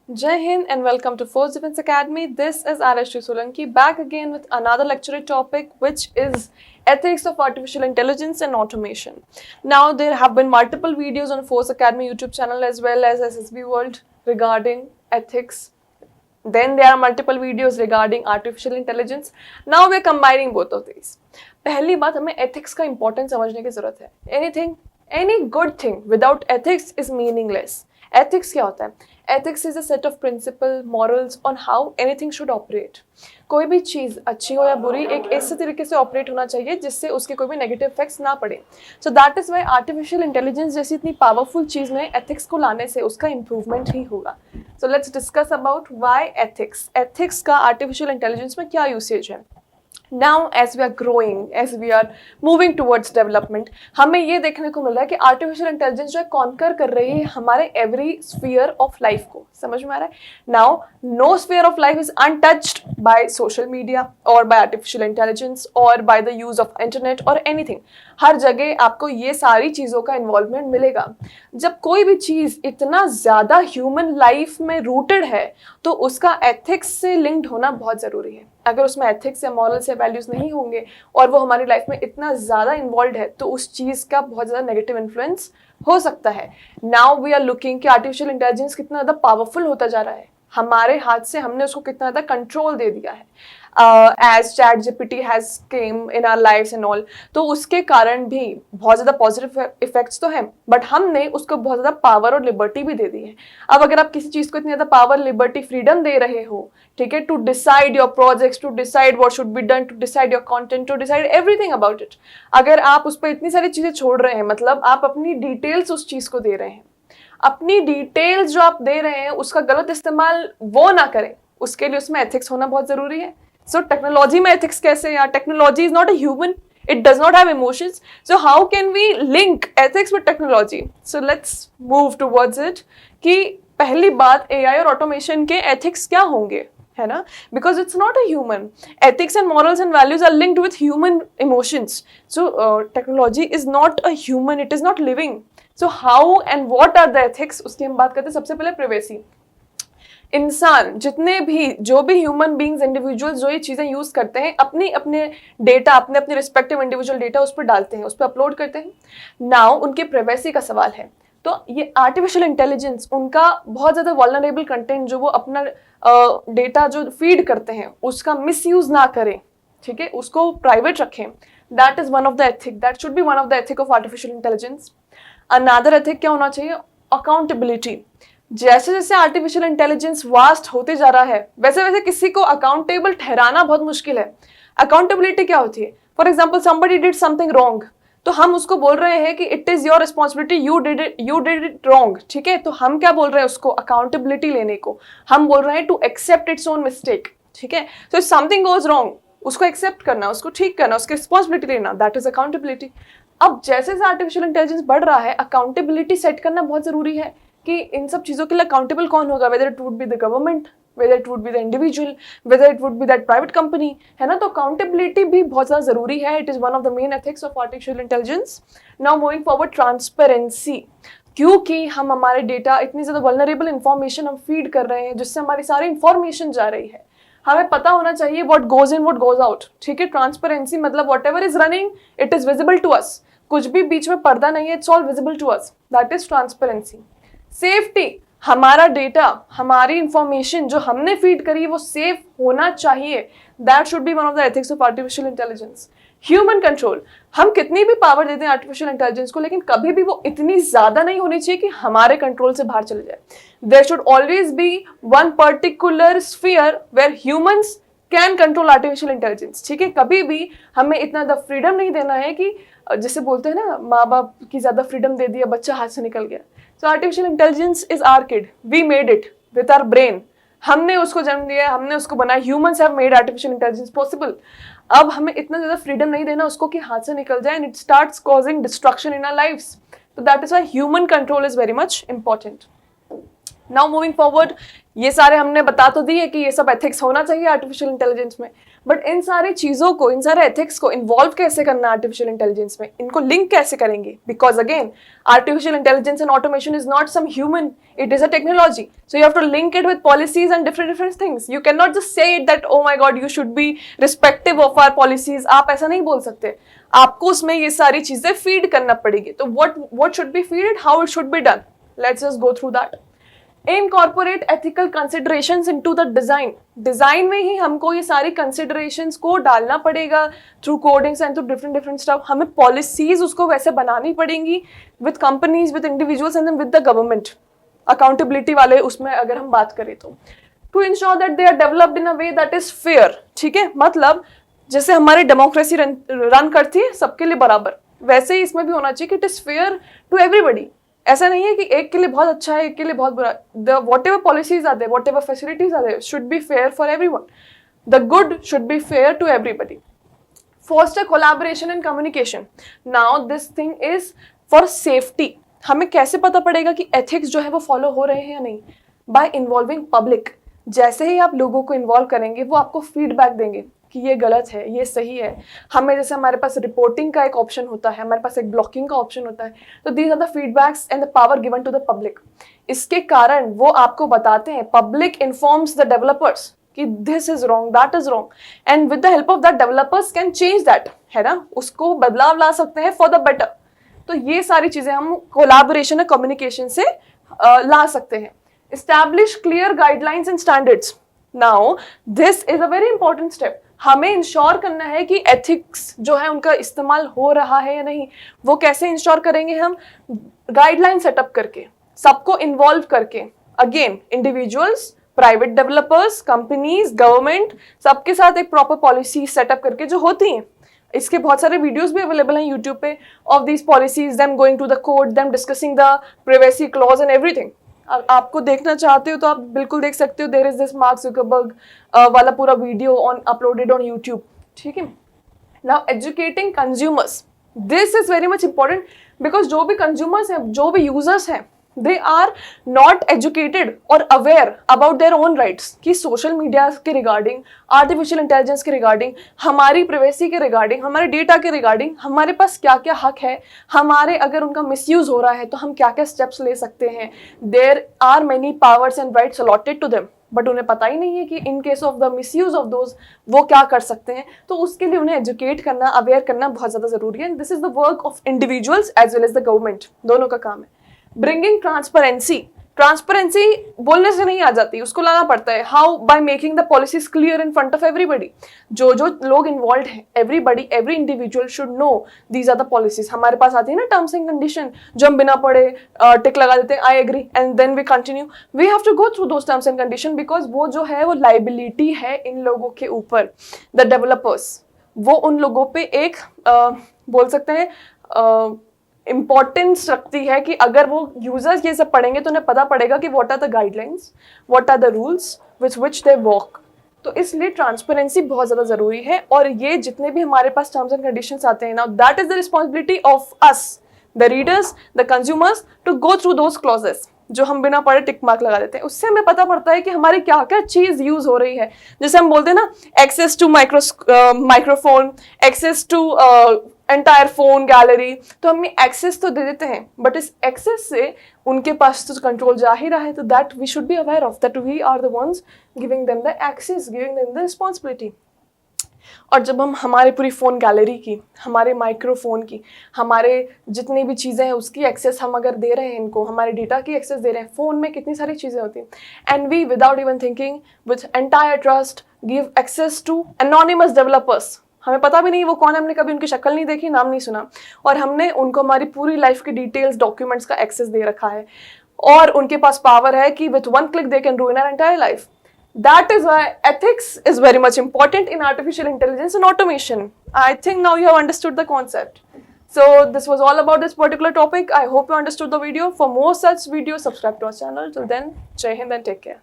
Jai Hind and welcome to Force Defense Academy. This is Arashri Solanki back again with another lecture topic which is ethics of artificial intelligence and automation. Now there have been multiple videos on Force Academy YouTube channel as well as SSB World regarding ethics. Then there are multiple videos regarding artificial intelligence. Now we are combining both of these. पहली बात हमें ethics का importance समझने की जरूरत है. Any good thing without ethics is meaningless. Ethics क्या होता है? Ethics is a set of principle, morals on how anything should operate. कोई भी चीज़ अच्छी हो या बुरी एक ऐसे तरीके से ऑपरेट होना चाहिए जिससे उसके कोई भी नेगेटिव इफेक्ट्स ना पड़े. So that is why artificial intelligence जैसी इतनी पावरफुल चीज़ में एथिक्स को लाने से उसका इम्प्रूवमेंट ही होगा. So let's discuss about why ethics. Ethics का आर्टिफिशियल इंटेलिजेंस में क्या यूसेज है. Now as we are growing, as we are moving towards development, हमें ये देखने को मिल रहा है कि आर्टिफिशियल इंटेलिजेंस जो है कॉन्कर कर रही है हमारे एवरी स्फीयर ऑफ लाइफ को. समझ में आ रहा है. Now no sphere of life is untouched by social media और बाय आर्टिफिशियल इंटेलिजेंस और by the use of internet और एनीथिंग. हर जगह आपको ये सारी चीज़ों का इन्वॉल्वमेंट मिलेगा. जब कोई भी चीज़ इतना ज़्यादा ह्यूमन लाइफ में रूटेड है तो उसका एथिक्स से लिंक्ड होना बहुत ज़रूरी है. अगर उसमें एथिक्स या मॉरल्स या वैल्यूज़ नहीं होंगे और वो हमारी लाइफ में इतना ज़्यादा इन्वॉल्व है तो उस चीज़ का बहुत ज़्यादा नेगेटिव इन्फ्लुएंस हो सकता है. नाउ वी आर लुकिंग कि आर्टिफिशियल इंटेलिजेंस कितना ज़्यादा पावरफुल होता जा रहा है. हमारे हाथ से हमने उसको कितना ज़्यादा कंट्रोल दे दिया है. As chat GPT has came in our lives and all. तो उसके कारण भी बहुत ज़्यादा पॉजिटिव इफेक्ट्स तो हैं बट हमने उसको बहुत ज़्यादा पावर और लिबर्टी भी दे दी है. अब अगर आप किसी चीज़ को इतनी ज़्यादा पावर, लिबर्टी, फ्रीडम दे रहे हो, ठीक है, to decide your projects, to decide what should be done, to decide your content, to decide everything about it. अगर आप उस पर इतनी सारी चीज़ें छोड़ रहे हैं मतलब आप अपनी डिटेल्स उस चीज़ को दे रहे हैं. अपनी डिटेल्स जो आप दे रहे हैं उसका गलत इस्तेमाल वो ना करें. उसके लिए उसमें एथिक्स होना बहुत ज़रूरी है. सो टेक्नोलॉजी में एथिक्स कैसे यार? Technology is not a human, it does not have emotions, so how can we link ethics with technology? So let's move towards it कि पहली बात AI और automation के ethics क्या होंगे, है ना? Because it's not a human. Ethics and morals and values are linked with human emotions. So technology is not a human, it is not living. So how and what are the ethics? उसकी हम बात करते हैं. सबसे पहले privacy. इंसान जितने भी जो भी ह्यूमन बींग्स, इंडिविजुअल्स जो ये चीज़ें यूज़ करते हैं अपने अपने डेटा, अपने अपने रिस्पेक्टिव इंडिविजुअल डेटा उस पर डालते हैं, उस पर अपलोड करते हैं. नाउ उनके प्राइवेसी का सवाल है. तो ये आर्टिफिशियल इंटेलिजेंस उनका बहुत ज़्यादा वल्नरेबल कंटेंट जो वो अपना डेटा जो फीड करते हैं उसका मिसयूज़ ना करें, ठीक है, उसको प्राइवेट रखें. That is one of the ethic, that should be one of the ethic of artificial intelligence. Another ethic क्या होना चाहिए? अकाउंटेबिलिटी. जैसे जैसे आर्टिफिशियल इंटेलिजेंस वास्ट होते जा रहा है वैसे वैसे किसी को अकाउंटेबल ठहराना बहुत मुश्किल है. अकाउंटेबिलिटी क्या होती है? For example somebody did something wrong तो हम उसको बोल रहे हैं कि it is your responsibility, you did it wrong, ठीक है. तो हम क्या बोल रहे हैं उसको? अकाउंटेबिलिटी लेने को. हम बोल रहे हैं to accept its own mistake, ठीक है. So if something goes wrong उसको एक्सेप्ट करना, उसको ठीक करना, उसकी रिस्पॉन्सिबिलिटी लेना, दैट इज अकाउंटेबिलिटी. अब जैसे जैसे आर्टिफिशियल इंटेलिजेंस बढ़ रहा है अकाउंटेबिलिटी सेट करना बहुत जरूरी है कि इन सब चीज़ों के लिए अकाउंटेबल कौन होगा. Whether it would be the government, whether it would be the individual, whether it would be that private company, है ना. तो अकाउंटेबिलिटी भी बहुत ज़्यादा ज़रूरी है. It is one of the main ethics of artificial intelligence. Now moving forward, transparency. क्योंकि हम हमारे डेटा इतनी ज़्यादा वल्नरेबल इंफॉर्मेशन हम फीड कर रहे हैं जिससे हमारी सारी इंफॉर्मेशन जा रही है. हमें पता होना चाहिए what goes in what goes out, ठीक है. ट्रांसपेरेंसी मतलब whatever is running it is visible to us. कुछ भी बीच में पर्दा नहीं है, it's all visible to us. That is transparency. Safety. हमारा डेटा, हमारी इंफॉर्मेशन जो हमने फीड करी वो सेफ होना चाहिए. That should be one of the ethics of artificial intelligence. Human control. हम कितनी भी पावर देते हैं आर्टिफिशियल इंटेलिजेंस को लेकिन कभी भी वो इतनी ज्यादा नहीं होनी चाहिए कि हमारे कंट्रोल से बाहर चले जाए. There should always be one particular sphere where humans can control artificial intelligence, ठीक है. कभी भी हमें इतना ज़्यादा फ्रीडम नहीं देना है कि जैसे बोलते हैं ना माँ बाप की ज़्यादा फ्रीडम दे दिया बच्चा हाथ से निकल गया. So artificial intelligence is our kid, we made it with our brain. हमने उसको जन्म दिया, हमने उसको बनाया. Humans have made artificial intelligence possible. अब हमें इतना ज़्यादा फ्रीडम नहीं देना उसको कि हाथ से निकल जाए and it starts causing destruction in our lifes. तो that is why human control is very much important. Now moving forward, ये सारे हमने बता तो दिए कि ये सब एथिक्स होना चाहिए आर्टिफिशियल इंटेलिजेंस में, बट इन सारी चीजों को, इन सारे एथिक्स को इन्वॉल्व कैसे करना आर्टिफिशियल इंटेलिजेंस में, इनको लिंक कैसे करेंगे? Because again artificial intelligence and automation is not some human, it is a technology, so you have to link it with policies and different things. You cannot just say it that oh my god you should be respective of our policies. आप ऐसा नहीं बोल सकते, आपको उसमें ये सारी चीजें फीड करना पड़ेगी. तो what should be feeded, how it should be done, let's just go through that. Incorporate ethical considerations into the design. Design में ही हमको ये सारी कंसिडरेशंस को डालना पड़ेगा through codings and through different stuff. हमें पॉलिसीज उसको वैसे बनानी पड़ेंगी with companies, with individuals and with the government. Accountability वाले उसमें अगर हम बात करें तो to ensure that they are developed in a way that is fair. ठीक है, मतलब जैसे हमारी डेमोक्रेसी रन करती है सबके लिए बराबर, वैसे ही इसमें भी होना चाहिए कि it is fair to everybody. ऐसा नहीं है कि एक के लिए बहुत अच्छा है, एक के लिए बहुत बुरा. The whatever policies are there, whatever facilities are there, should be fair for everyone. The good should be fair to everybody. Foster collaboration and communication. Now this thing is for safety. हमें कैसे पता पड़ेगा कि ethics जो है वो follow हो रहे हैं या नहीं? Bye involving public. जैसे ही आप लोगों को इन्वॉल्व करेंगे वो आपको फीडबैक देंगे कि ये गलत है, ये सही है. हमें जैसे हमारे पास रिपोर्टिंग का एक ऑप्शन होता है, हमारे पास एक ब्लॉकिंग का ऑप्शन होता है. तो these are the feedbacks and the power given to the public. इसके कारण वो आपको बताते हैं, पब्लिक इन्फॉर्म्स द डेवलपर्स कि this is wrong, that is wrong, and with the help of that developers can change that, है ना, उसको बदलाव ला सकते हैं फॉर द बेटर. तो ये सारी चीजें हम कोलैबोरेशन और कम्युनिकेशन से ला सकते हैं. Establish clear guidelines and standards. Now this is a very important step. हमें इंश्योर करना है कि एथिक्स जो है उनका इस्तेमाल हो रहा है या नहीं. वो कैसे इंश्योर करेंगे? हम गाइडलाइन सेटअप करके, सबको इन्वॉल्व करके, again individuals, private developers, companies, government, सबके साथ एक प्रॉपर पॉलिसी सेटअप करके जो होती हैं. इसके बहुत सारे वीडियोस भी अवेलेबल हैं यूट्यूब पे of these policies, them going to the court, them discussing the privacy clause and everything. आपको देखना चाहते हो तो आप बिल्कुल देख सकते हो. There is this Mark Zuckerberg वाला पूरा video on uploaded on YouTube. ठीक है. Now educating consumers, this is very much important because जो भी कंज्यूमर्स हैं, जो भी यूजर्स हैं, they are not educated or aware about their own rights कि सोशल मीडिया के रिगार्डिंग, आर्टिफिशियल इंटेलिजेंस के रिगार्डिंग, हमारी प्राइवेसी के रिगार्डिंग, हमारे डेटा के रिगार्डिंग हमारे पास क्या क्या हक है, हमारे अगर उनका मिसयूज हो रहा है तो हम क्या क्या स्टेप्स ले सकते हैं. There are many powers and rights allotted to them, but उन्हें पता ही नहीं है कि in case of the misuse of those वो क्या कर सकते हैं. तो उसके लिए उन्हें एजुकेट करना, अवेयर करना बहुत ज़्यादा ज़रूरी है. This is the work of individuals as well as the government, दोनों का काम है. Bringing transparency. ट्रांसपेरेंसी बोलने से नहीं आ जाती, उसको लाना पड़ता है. How? By making the policies clear in front of everybody. जो जो लोग इन्वॉल्व हैं, everybody, every individual should know these are the policies. हमारे पास आती है ना टर्म्स एंड कंडीशन, जो हम बिना पढ़े टिक लगा देते हैं, I agree, and then we continue. We have to go through those terms and condition because वो जो है वो लाइबिलिटी है इन लोगों के ऊपर. द डेवलपर्स, वो उन लोगों पे एक बोल सकते हैं इम्पॉर्टेंस रखती है कि अगर वो यूजर्स ये सब पढ़ेंगे तो उन्हें पता पड़ेगा कि what are the guidelines, what are the rules with which they work. तो इसलिए ट्रांसपेरेंसी बहुत ज़्यादा ज़रूरी है. और ये जितने भी हमारे पास टर्म्स एंड कंडीशंस आते हैं ना, that is the responsibility of us, the readers, the consumers, to go through those clauses जो हम बिना पढ़े टिक मार्क लगा देते हैं. उससे हमें पता पड़ता है कि हमारी क्या क्या चीज़ यूज हो रही है. जैसे हम बोलते हैं ना, access to microphone, access to entire phone gallery, तो हम एक्सेस तो दे देते हैं, बट इस एक्सेस से उनके पास तो कंट्रोल जा ही रहा है. तो that we should be aware of, that we are the ones giving them the access, giving them the responsibility. और जब हम हमारे पूरी फ़ोन गैलरी की, हमारे माइक्रोफोन की, हमारे जितनी भी चीज़ें हैं उसकी एक्सेस हम अगर दे रहे हैं इनको, हमारे डेटा की एक्सेस दे रहे हैं, फ़ोन में कितनी सारी चीज़ें होती हैं, and we without even thinking with entire trust give access to anonymous developers. हमें पता भी नहीं वो कौन है, हमने कभी उनकी शक्ल नहीं देखी, नाम नहीं सुना, और हमने उनको हमारी पूरी लाइफ की डिटेल्स, डॉक्यूमेंट्स का एक्सेस दे रखा है, और उनके पास पावर है कि with one click they can ruin our entire life. That is why ethics is very much important in artificial intelligence and automation. I think now you have understood the concept. So this was all about this particular topic. I hope you understood the video. For more such videos, subscribe to our channel. Till then, Jai Hind and take care.